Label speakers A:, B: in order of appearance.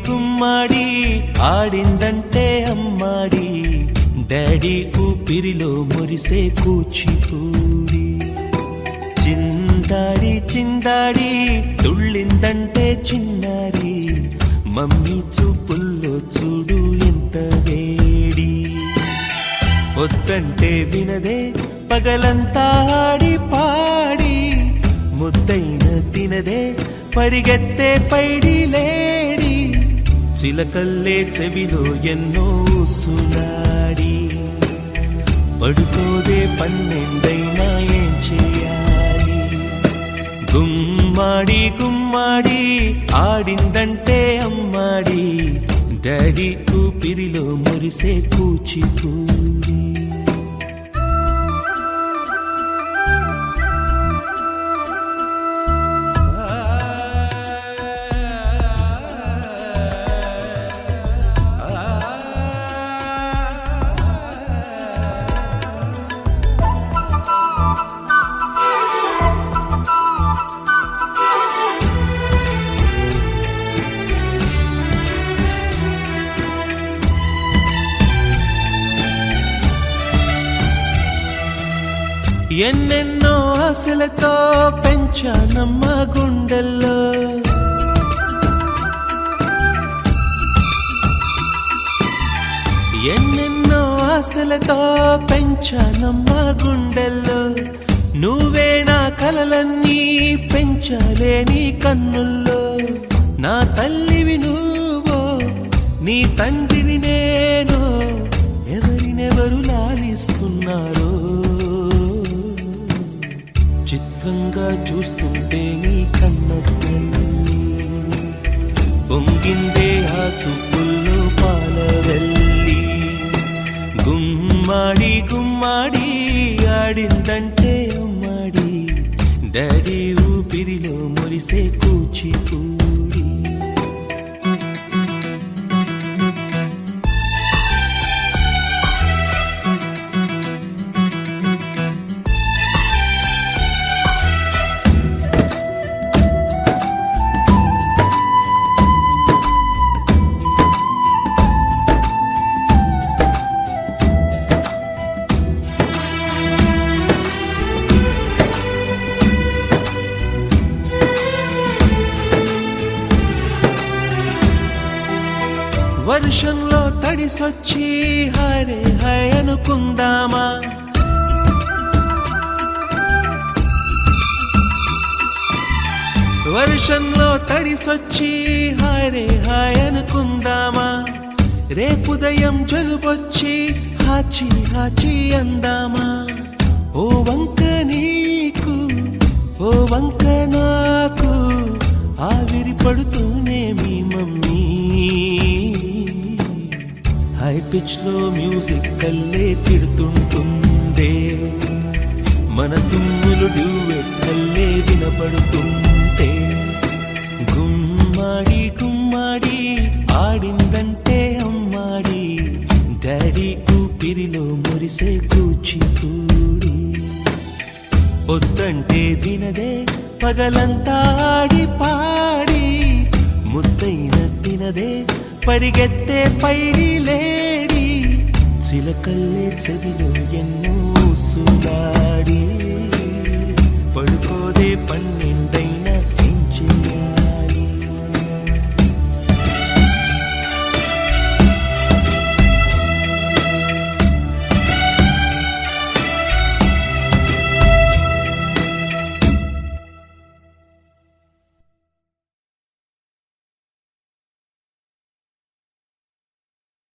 A: గుమ్మాడి ఆడిందంటే అమ్మాడి డాడీ ఊపిరిలో మురిసే కూచిపూడి చిందాడి చిందాడి తుళ్ళిందంటే చిన్నారి మమ్మీ చూపుల్లో చూడు ఎంత వేడి వద్దంటే వినదే పగలంతా ఆడి పాడి ముద్దైన తినదే పరిగెత్తే పైడి లేడి చిలకల్లే చెవిలో ఎన్నో సులాడి పడుకోదే పన్నెండైనా ఏం చేయాలి గుమ్మాడి గుమ్మాడి ఆడిందంటే అమ్మాడి డాడీ ఊపిరిలో మురిసే కూచిపూడి ఎన్నెన్నో ఆశలతో పెంచానమ్మ గుండెల్లో ఎన్నెన్నో ఆశలతో పెంచానమ్మ గుండెల్లో నువ్వే నా కలలన్నీ పెంచాలే నీ కన్నుల్లో నా తల్లివి నువ్వో నీ తండ్రిని నేను ఎవరినెవరు లాలిస్తున్నారో చిత్రంగా చూస్తుంటే నీ కన్నతల్లి పొంగిందే ఆ చూపుల్లో పాలవెల్లి గుమ్మాడి గుమ్మాడి ఆడిందంటే అమ్మాడి డాడీ ఊపిరిలో మురిసే కూచిపూడి వర్షంలో తడిసొచ్చి హరే హై అనుకుందామా వర్షంలో తడిసొచ్చి హరే హాయ్ అనుకుందామా రేపుదయం జలుబొచ్చి హాచి హాచి అందామా ఓ వంక నీకు ఓ వంక నాకు ఆవిరి పడుతూనే మీ మమ్మీ హై పిచ్ లో మ్యూజిక్ కల్లే తిడుతుంటుందే మన తుమ్ములు డ్యూయెట్ కల్లే వినపడుతుంటే గుమ్మాడి గుమ్మాడి ఆడిందంటే అమ్మాడి డాడీ ఊపిరిలో మురిసే కూచిపూడి వద్దంటే వినదే పగలంతా ఆడి పాడి ముద్దైన తినదే పరిగెత్తే పైడి లేడి చిలకల్లే చెవిలో ఎన్నో సులాడి